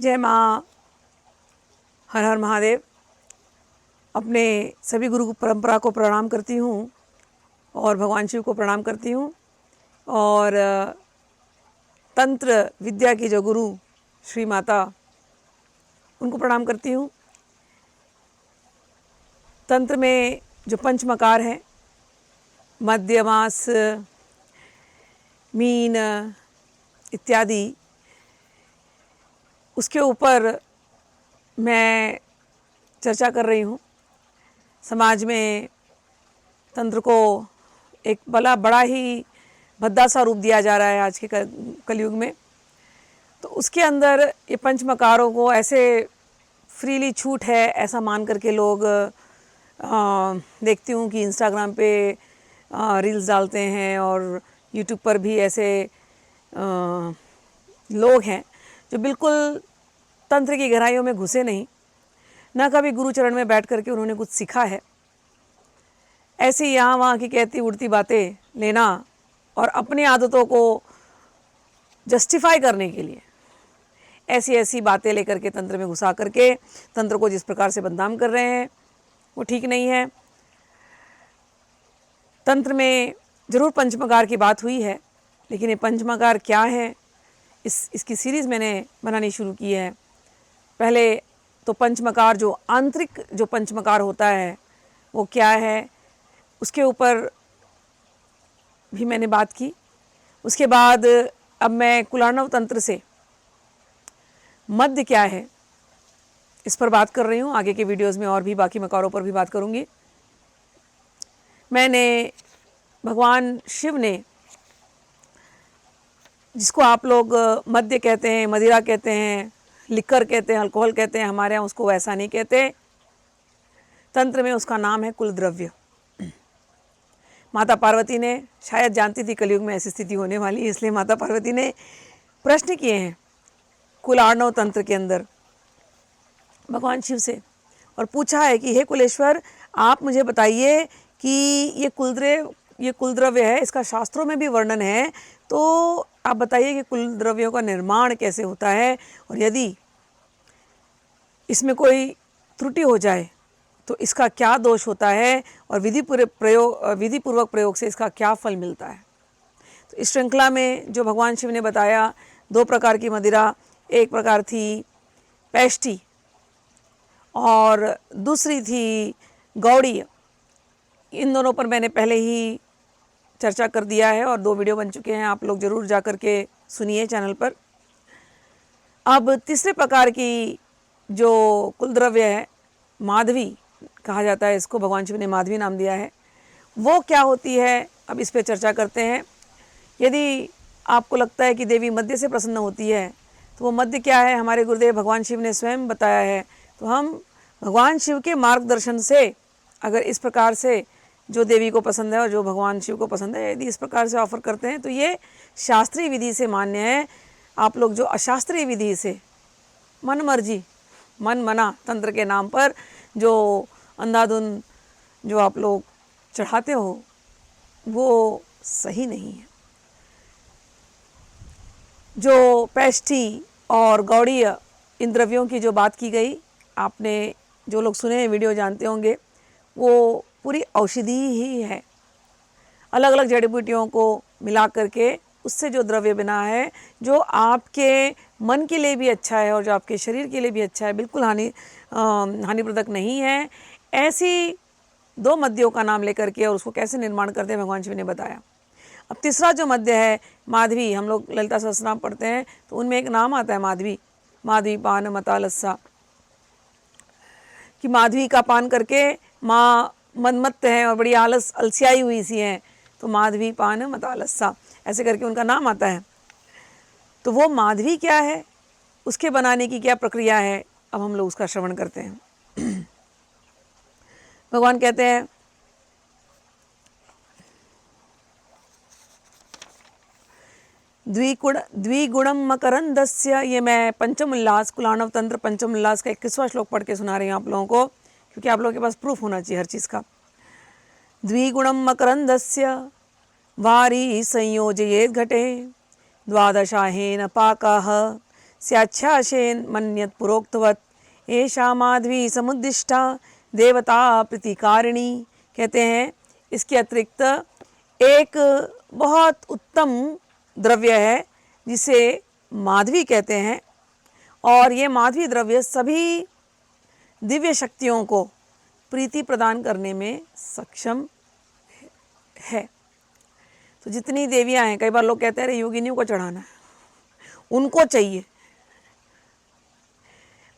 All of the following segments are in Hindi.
जय माँ, हर हर महादेव। अपने सभी गुरु परंपरा को प्रणाम करती हूँ और भगवान शिव को प्रणाम करती हूँ और तंत्र विद्या की जो गुरु श्री माता उनको प्रणाम करती हूँ। तंत्र में जो पंचमकार हैं, मध्य, मास, मीन इत्यादि, उसके ऊपर मैं चर्चा कर रही हूँ। समाज में तंत्र को एक बड़ा ही भद्दा सा रूप दिया जा रहा है आज के कलयुग में। तो उसके अंदर ये पंचमकारों को ऐसे फ्रीली छूट है ऐसा मान करके लोग देखती हूँ कि इंस्टाग्राम पे रील्स डालते हैं और यूट्यूब पर भी ऐसे लोग हैं जो बिल्कुल तंत्र की गहराइयों में घुसे नहीं, न कभी गुरुचरण में बैठ करके उन्होंने कुछ सीखा है। ऐसी यहाँ वहाँ की कहती उड़ती बातें लेना और अपनी आदतों को जस्टिफाई करने के लिए ऐसी ऐसी बातें लेकर के तंत्र में घुसा करके तंत्र को जिस प्रकार से बदनाम कर रहे हैं वो ठीक नहीं है। तंत्र में जरूर पंचमकार की बात हुई है, लेकिन ये पंचमकार क्या है, इसकी सीरीज़ मैंने बनानी शुरू की है। पहले तो पंचमकार जो आंतरिक जो पंचमकार होता है वो क्या है, उसके ऊपर भी मैंने बात की। उसके बाद अब मैं कुलार्णव तंत्र से मध्य क्या है इस पर बात कर रही हूँ। आगे के वीडियोस में और भी बाकी मकारों पर भी बात करूँगी। मैंने भगवान शिव ने, जिसको आप लोग मद्य कहते हैं, मदिरा कहते हैं, लिकर कहते हैं, अल्कोहल कहते हैं, हमारे यहाँ उसको वैसा नहीं कहते। तंत्र में उसका नाम है कुलद्रव्य। माता पार्वती ने शायद जानती थी कलयुग में ऐसी स्थिति होने वाली, इसलिए माता पार्वती ने प्रश्न किए हैं कुलार्णव तंत्र के अंदर भगवान शिव से और पूछा है कि हे कुलेश्वर, आप मुझे बताइए कि ये कुलद्रव्य है, इसका शास्त्रों में भी वर्णन है, तो आप बताइए कि कुलद्रव्यों का निर्माण कैसे होता है और यदि इसमें कोई त्रुटि हो जाए तो इसका क्या दोष होता है और विधिपूर्वक प्रयोग से इसका क्या फल मिलता है। तो इस श्रृंखला में जो भगवान शिव ने बताया, दो प्रकार की मदिरा, एक प्रकार थी पैष्ठी और दूसरी थी गौड़ी। इन दोनों पर मैंने पहले ही चर्चा कर दिया है और 2 वीडियो बन चुके हैं, आप लोग ज़रूर जा कर के सुनिए चैनल पर। अब तीसरे प्रकार की जो कुलद्रव्य है, माधवी कहा जाता है इसको, भगवान शिव ने माधवी नाम दिया है, वो क्या होती है, अब इस पे चर्चा करते हैं। यदि आपको लगता है कि देवी मध्य से प्रसन्न होती है तो वो मध्य क्या है, हमारे गुरुदेव भगवान शिव ने स्वयं बताया है। तो हम भगवान शिव के मार्गदर्शन से अगर इस प्रकार से जो देवी को पसंद है और जो भगवान शिव को पसंद है, यदि इस प्रकार से ऑफ़र करते हैं तो ये शास्त्रीय विधि से मान्य है। आप लोग जो अशास्त्रीय विधि से मन मर्जी, मन मना तंत्र के नाम पर जो अंधाधुन जो आप लोग चढ़ाते हो वो सही नहीं है। जो पैष्ठी और गौड़ीय इन द्रव्यों की जो बात की गई, आपने जो लोग सुने हैं वीडियो जानते होंगे, वो पूरी औषधि ही है। अलग अलग जड़ी बूटियों को मिला करके उससे जो द्रव्य बना है, जो आपके मन के लिए भी अच्छा है और जो आपके शरीर के लिए भी अच्छा है, बिल्कुल हानिप्रदक नहीं है। ऐसी 2 मद्यों का नाम लेकर के और उसको कैसे निर्माण करते हैं भगवान शिव ने बताया। अब तीसरा जो मध्य है माधवी, हम लोग ललिता सहस्त्रनाम पढ़ते हैं तो उनमें एक नाम आता है माधवी, माधवी पान मता लस्सा, कि माधवी का पान करके माँ मनमत्त हैं और बड़ी अलसियाई हुई सी हैं, तो माधवी पान मता लस्सा ऐसे करके उनका नाम आता है। तो वो माधवी क्या है, उसके बनाने की क्या प्रक्रिया है, अब हम लोग उसका श्रवण करते हैं। भगवान कहते हैं, द्विगुणम मकरंदस्य, ये मैं पंचम उल्लास, कुलार्णव तंत्र पंचम उल्लास का 21वां श्लोक पढ़ के सुना रही हूँ आप लोगों को, क्योंकि आप लोगों के पास प्रूफ होना चाहिए हर चीज़ का। द्विगुणम मकरंदस्य वारी संयोजयेद घटे द्वादशाहेन पाकाः स्याच्छाशेन मन्यत पुरोक्तवत एषा माधवी समुद्दिष्टा देवता प्रीतिकारिणी। कहते हैं इसके अतिरिक्त एक बहुत उत्तम द्रव्य है जिसे माधवी कहते हैं, और ये माधवी द्रव्य सभी दिव्य शक्तियों को प्रीति प्रदान करने में सक्षम है। तो जितनी देवियां हैं, कई बार लोग कहते हैं अरे योगिनियों को चढ़ाना है, उनको चाहिए।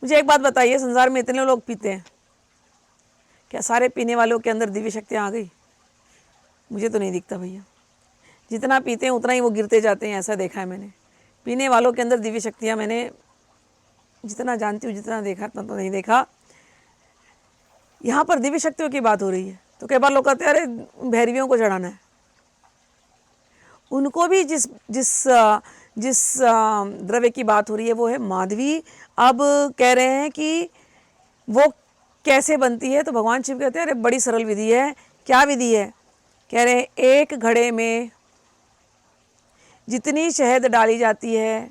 मुझे एक बात बताइए, संसार में इतने लोग पीते हैं, क्या सारे पीने वालों के अंदर दिव्य शक्तियाँ आ गई? मुझे तो नहीं दिखता भैया। जितना पीते हैं उतना ही वो गिरते जाते हैं, ऐसा देखा है मैंने। पीने वालों के अंदर दिव्य शक्तियाँ मैंने जितना जानती हूँ, जितना देखा उतना तो नहीं देखा। यहाँ पर दिव्य शक्तियों की बात हो रही है, तो कई बार लोग कहते हैं अरे भैरवियों को चढ़ाना है। उनको भी जिस जिस जिस द्रव्य की बात हो रही है वो है माधवी। अब कह रहे हैं कि वो कैसे बनती है, तो भगवान शिव कहते हैं अरे बड़ी सरल विधि है। क्या विधि है? कह रहे हैं एक घड़े में जितनी शहद डाली जाती है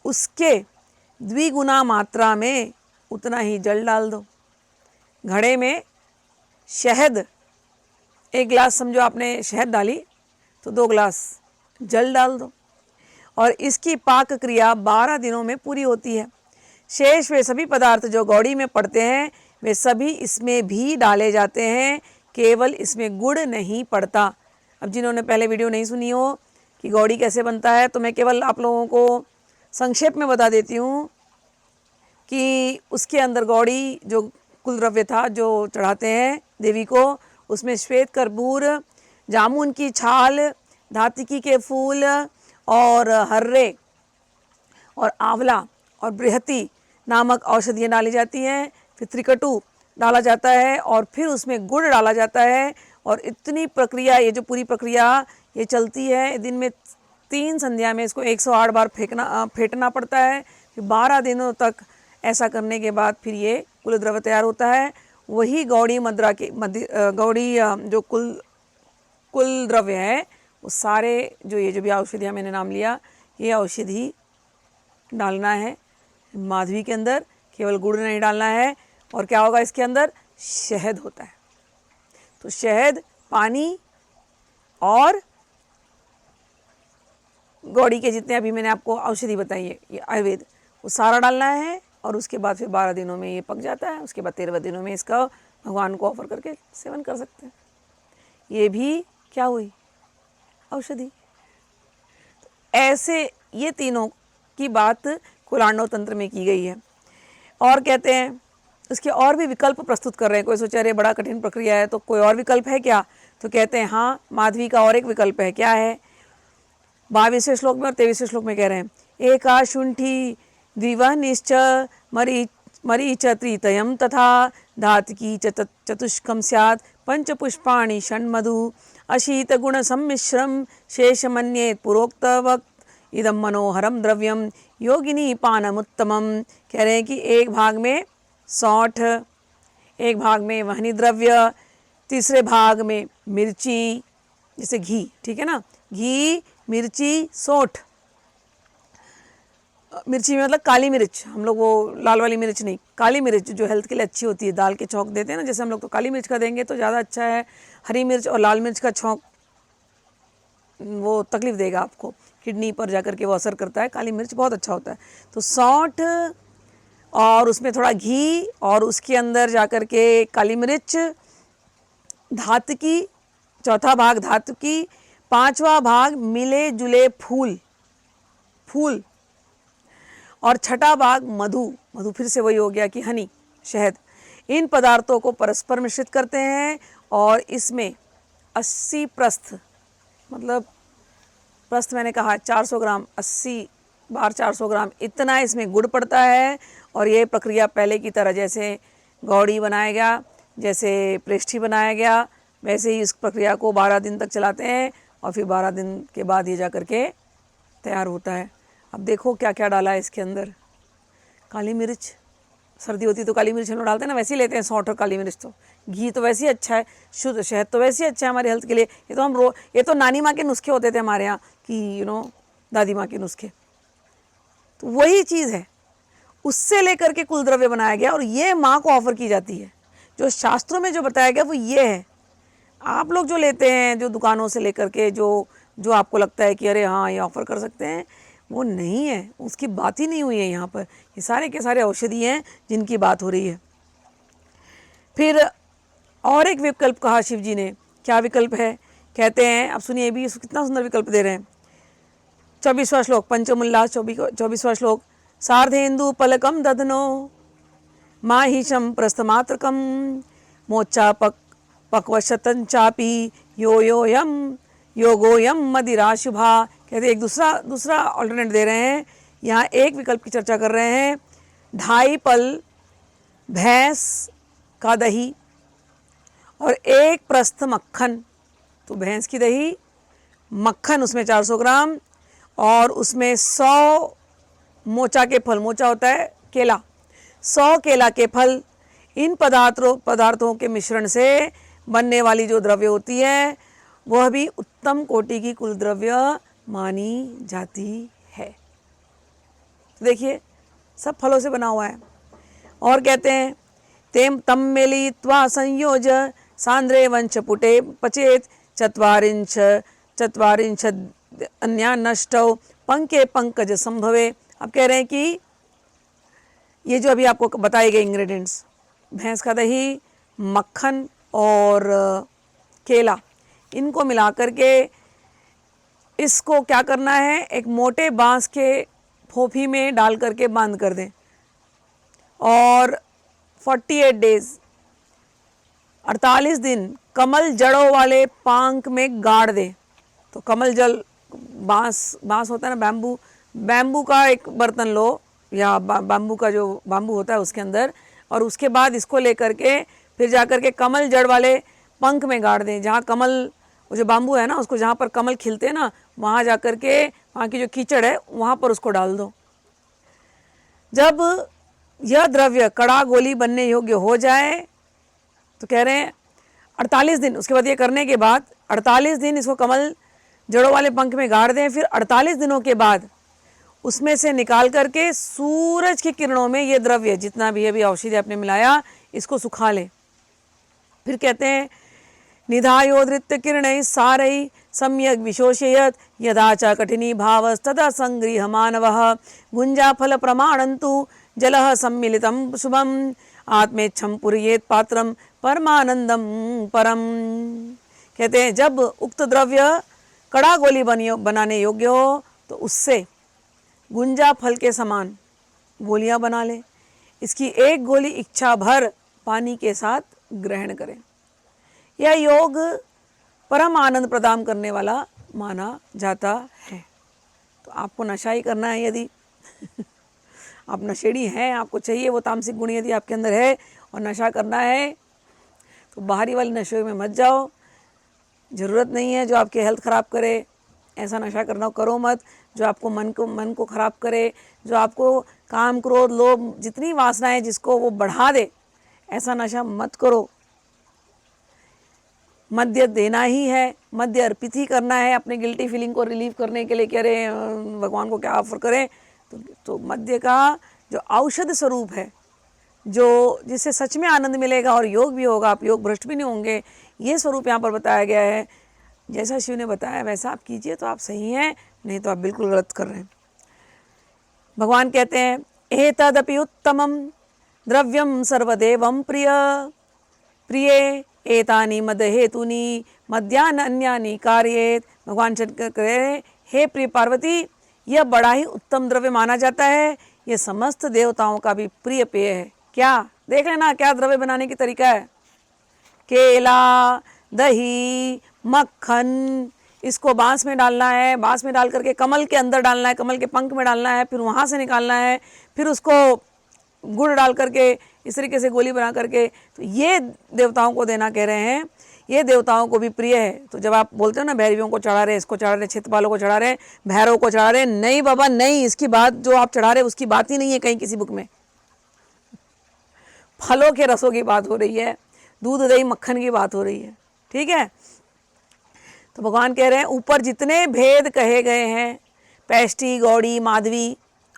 उसके द्विगुना मात्रा में उतना ही जल डाल दो। घड़े में शहद, एक गिलास समझो आपने शहद डाली तो 2 गिलास जल डाल दो, और इसकी पाक क्रिया 12 दिनों में पूरी होती है। शेष वे सभी पदार्थ जो गौड़ी में पड़ते हैं वे सभी इसमें भी डाले जाते हैं, केवल इसमें गुड़ नहीं पड़ता। अब जिन्होंने पहले वीडियो नहीं सुनी हो कि गौड़ी कैसे बनता है, तो मैं केवल आप लोगों को संक्षेप में बता देती हूँ कि उसके अंदर गौड़ी जो कुल द्रव्य था जो चढ़ाते हैं देवी को, उसमें श्वेत कर्पूर, जामुन की छाल, धातुकी के फूल और हर्रे और आंवला और बृहति नामक औषधियाँ डाली जाती हैं। फिर त्रिकटु डाला जाता है और फिर उसमें गुड़ डाला जाता है। और इतनी प्रक्रिया, ये जो पूरी प्रक्रिया ये चलती है, दिन में 3 संध्या में इसको 108 बार फेंटना पड़ता है। फिर 12 दिनों तक ऐसा करने के बाद फिर ये कुल द्रव्य तैयार होता है। वही गौड़ी मद्रा के गौड़ी जो कुल द्रव्य है वो सारे जो ये जो भी औषधियाँ मैंने नाम लिया, ये औषधि डालना है माधवी के अंदर, केवल गुड़ नहीं डालना है। और क्या होगा इसके अंदर? शहद होता है। तो शहद, पानी और गौड़ी के जितने अभी मैंने आपको औषधि बताई है, ये आयुर्वेद, वो सारा डालना है। और उसके बाद फिर 12 दिनों में ये पक जाता है। उसके बाद 13वें दिनों में इसका भगवान को ऑफर करके सेवन कर सकते हैं। ये भी क्या हुई? औषधि। तो ऐसे ये तीनों की बात कुलांडव तंत्र में की गई है। और कहते हैं उसके और भी विकल्प प्रस्तुत कर रहे हैं। कोई सोचा अरे बड़ा कठिन प्रक्रिया है, तो कोई और विकल्प है क्या? तो कहते हैं हाँ, माधवी का और एक विकल्प है। क्या है? 22वें श्लोक में और 23वें श्लोक में कह रहे हैं, एका शुंठी द्विवहनिश्च मरीच त्रितयम तथा धातकी चतुष्कम स्यात् पंचपुष्पाणि षण्मधु अशीत गुण सम्मिश्रम शेष मन्येत पुरोक्तवक्त इदम मनोहरम द्रव्यम योगिनी पानमुत्तमम। कह रहे हैं कि एक भाग में सौंठ, एक भाग में वहनी द्रव्य, तीसरे भाग में मिर्ची, जैसे घी, ठीक है ना, घी, मिर्ची, सौंठ। मिर्ची में मतलब काली मिर्च, हम लोग वो लाल वाली मिर्च नहीं, काली मिर्च जो हेल्थ के लिए अच्छी होती है। दाल के छौंक देते हैं ना, जैसे हम लोग, तो काली मिर्च का देंगे तो ज़्यादा अच्छा है। हरी मिर्च और लाल मिर्च का छौंक वो तकलीफ देगा आपको, किडनी पर जाकर के वो असर करता है। काली मिर्च बहुत अच्छा होता है। तो सौंठ और उसमें थोड़ा घी और उसके अंदर जाकर के काली मिर्च, धातुकी, चौथा भाग धातुकी, 5वां भाग मिले जुले फूल और छठा भाग मधु फिर से वही हो गया कि हनी, शहद। इन पदार्थों को परस्पर मिश्रित करते हैं और इसमें 80 प्रस्थ, मतलब प्रस्थ मैंने कहा 400 ग्राम, 80 बार 400 ग्राम इतना इसमें गुड़ पड़ता है। और ये प्रक्रिया पहले की तरह जैसे गौड़ी बनाया गया, जैसे प्रेष्ठी बनाया गया, वैसे ही इस प्रक्रिया को 12 दिन तक चलाते हैं और फिर 12 दिन के बाद ये जा कर के तैयार होता है। अब देखो क्या क्या डाला है इसके अंदर। काली मिर्च, सर्दी होती तो काली मिर्च हम लोग डालते हैं ना, वैसे ही लेते हैं सौंठ और काली मिर्च। तो घी तो वैसे ही अच्छा है, शुद्ध शहद तो वैसे ही अच्छा है हमारे हेल्थ के लिए। ये तो नानी माँ के नुस्खे होते थे हमारे यहाँ कि दादी माँ के नुस्खे। तो वही चीज़ है, उससे लेकर के कुल द्रव्य बनाया गया और ये माँ को ऑफर की जाती है। जो शास्त्रों में जो बताया गया वो ये है। आप लोग जो लेते हैं जो दुकानों से लेकर के जो आपको लगता है कि अरे हाँ ये ऑफ़र कर सकते हैं, वो नहीं है, उसकी बात ही नहीं हुई है यहाँ पर। ये सारे के सारे औषधि हैं जिनकी बात हो रही है। फिर और एक विकल्प कहा शिव जी ने। क्या विकल्प है? कहते हैं, अब सुनिए भी, कितना सुंदर विकल्प दे रहे हैं। 24वां श्लोक, पंचमोल्लास 24वां श्लोक। सार्धेन्दु पलकम दधनो माहिषम प्रस्थमात्रकम मोच्चा पक्वशतंचापि योयम योगोयम मदिरा शुभा। कहते एक दूसरा ऑल्टरनेट दे रहे हैं। यहाँ एक विकल्प की चर्चा कर रहे हैं। 2.5 पल भैंस का दही और 1 प्रस्थ मक्खन। तो भैंस की दही, मक्खन उसमें 400 ग्राम और उसमें 100 मोचा के फल, मोचा होता है केला, 100 केला के फल। इन पदार्थों के मिश्रण से बनने वाली जो द्रव्य होती है वह भी उत्तम कोटि की कुल द्रव्य मानी जाती है। तो देखिए सब फलों से बना हुआ है। और कहते हैं तेम तम मेलित्वा संयोज सांद्रे वंश पुटे पचेत चत्वारिंश अन्या नष्टौ पंके पंकज संभवे। अब कह रहे हैं कि ये जो अभी आपको बताए गए इंग्रेडिएंट्स, भैंस का दही, मक्खन और केला, इनको मिलाकर के इसको क्या करना है, एक मोटे बांस के फोफी में डाल करके बांध कर दें और 48 डेज 48 दिन कमल जड़ों वाले पांक में गाड़ दें। तो कमल जल, बांस होता है ना, बैम्बू का एक बर्तन लो या बैम्बू का जो बैम्बू होता है उसके अंदर, और उसके बाद इसको लेकर के फिर जाकर के कमल जड़ वाले पंख में गाड़ दें। जहाँ कमल, वो जो बैम्बू है ना, उसको जहाँ पर कमल खिलते हैं ना, वहाँ जाकर के वहाँ की जो कीचड़ है वहाँ पर उसको डाल दो। जब यह द्रव्य कड़ा गोली बनने योग्य हो जाए तो कह रहे हैं 48 दिन, उसके बाद ये करने के बाद 48 दिन इसको कमल जड़ों वाले पंख में गाड़ दें। फिर 48 दिनों के बाद उसमें से निकाल करके सूरज की किरणों में ये द्रव्य जितना भी अभी औषधि आपने मिलाया इसको सुखा लें। फिर कहते हैं निधायोधृत्य किरणैः सारैः सम्यक् विशोषयत् यदा च कठिनी भावस्तदा संगृह्य मानवः गुंजाफल प्रमाणन्तु जलः सम्मिलितं शुभम् आत्मेच्छं पूरयेत् पात्रं परमानंदम परम। कहते हैं जब उक्त द्रव्य कड़ा गोली बनाने योग्य हो तो उससे गुंजा फल के समान गोलियां बना लें। इसकी एक गोली इच्छा भर पानी के साथ ग्रहण करें। यह योग परम आनंद प्रदान करने वाला माना जाता है। तो आपको नशा ही करना है, यदि आप नशेड़ी हैं, आपको चाहिए वो तामसिक गुण यदि आपके अंदर है और नशा करना है, तो बाहरी वाले नशे में मत जाओ। ज़रूरत नहीं है जो आपकी हेल्थ ख़राब करे, ऐसा नशा करना करो मत। जो आपको मन को ख़राब करे, जो आपको काम क्रोध लोभ जितनी वासनाएं जिसको वो बढ़ा दे, ऐसा नशा मत करो। मद्य देना ही है, मद्य अर्पित ही करना है अपने गिल्टी फीलिंग को रिलीव करने के लिए। कह रहे हैं भगवान को क्या ऑफर करें, तो मद्य का जो औषध स्वरूप है, जो जिससे सच में आनंद मिलेगा और योग भी होगा, आप योग भ्रष्ट भी नहीं होंगे, ये स्वरूप यहाँ पर बताया गया है। जैसा शिव ने बताया वैसा आप कीजिए तो आप सही हैं, नहीं तो आप बिल्कुल गलत कर रहे हैं। भगवान कहते हैं एतदपि उत्तमं द्रव्यम सर्वदेवं प्रिय एतानि मद हेतुनि मद्यान अन्यानि कार्येत। भगवान शंकर कह रहे हैं हे प्रिय पार्वती, यह बड़ा ही उत्तम द्रव्य माना जाता है, यह समस्त देवताओं का भी प्रिय पेय है। क्या देख लेना क्या द्रव्य बनाने की तरीका है। केला, दही, मक्खन, इसको बांस में डालना है, बांस में डाल करके कमल के अंदर डालना है, कमल के पंख में डालना है, फिर वहाँ से निकालना है, फिर उसको गुड़ डाल करके इस तरीके से गोली बना करके, तो ये देवताओं को देना कह रहे हैं, ये देवताओं को भी प्रिय है। तो जब आप बोलते हो ना भैरवियों को चढ़ा रहे, इसको चढ़ा रहे, क्षेत्रपालों को चढ़ा रहे, भैरव को चढ़ा रहे, नहीं बाबा नहीं, इसकी बात जो आप चढ़ा रहे उसकी बात ही नहीं है कहीं किसी बुक में। फलों के रसों की बात हो रही है, दूध दही मक्खन की बात हो रही है, ठीक है। तो भगवान कह रहे हैं ऊपर जितने भेद कहे गए हैं, पैष्टी, गौड़ी, माधवी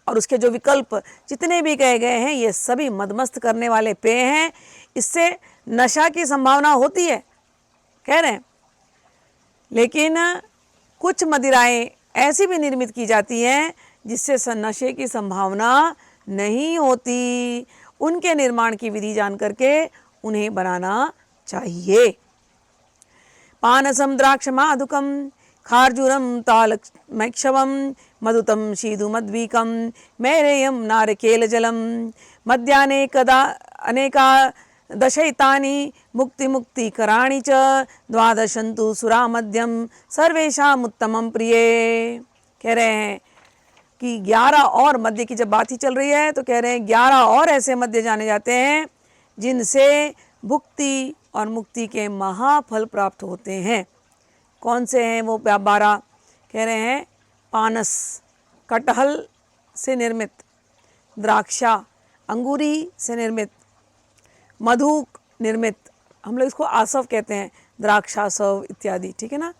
और उसके जो विकल्प जितने भी कहे गए हैं ये सभी मदमस्त करने वाले पेय हैं। इससे नशा की संभावना होती है कह रहे हैं, लेकिन कुछ मदिराएं ऐसी भी निर्मित की जाती हैं जिससे नशे की संभावना नहीं होती। उनके निर्माण की विधि जान करके उन्हें बनाना चाहिए। पानसम द्राक्षमाधुकम खार्जूरम तालमैक्षवम मधुतम शीधुमद्वीकम मैरेयम नारिकेलजलम मध्याह्ने कदा अनेका दशैतानि मुक्तिमुक्तिकराणि च द्वादशन्तु सुरामध्यम सर्वेषाम उत्तमम प्रिय। कह रहे हैं कि 11 और मध्य की जब बात ही चल रही है तो कह रहे हैं 11 और ऐसे मध्य जाने जाते हैं जिनसे भुक्ति और मुक्ति के महाफल प्राप्त होते हैं। कौन से हैं वो 12? कह रहे हैं पानस कटहल से निर्मित, द्राक्षा अंगूरी से निर्मित, मधुक निर्मित, हम लोग इसको आसव कहते हैं, द्राक्षासव इत्यादि, ठीक है ना।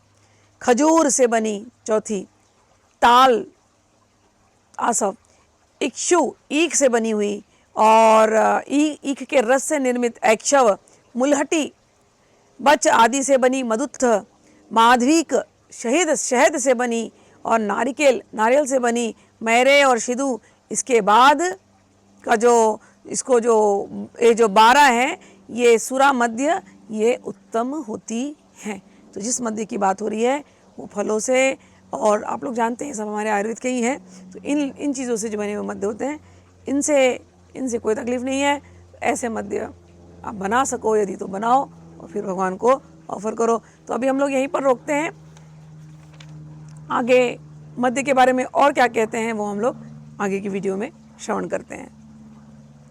खजूर से बनी चौथी, ताल आसव, इक्षु ईख से बनी हुई, और ईख के रस से निर्मित ऐक्षव, मुलहटी बच आदि से बनी मधुत्थ, माधविक शहद से बनी, और नारियल से बनी मैरे और शिदु। इसके बाद का जो इसको जो ये जो 12 हैं ये सुरा मध्य ये उत्तम होती हैं। तो जिस मध्य की बात हो रही है वो फलों से, और आप लोग जानते हैं सब हमारे आयुर्वेद के ही हैं, तो इन चीज़ों से जो बने हुए मध्य होते हैं इनसे कोई तकलीफ़ नहीं है। ऐसे मध्य आप बना सको यदि तो बनाओ और फिर भगवान को ऑफर करो। तो अभी हम लोग यहीं पर रोकते हैं, आगे मध्य के बारे में और क्या कहते हैं वो हम लोग आगे की वीडियो में श्रवण करते हैं।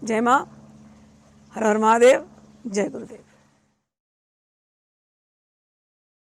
जय माँ, हर हर महादेव, जय गुरुदेव।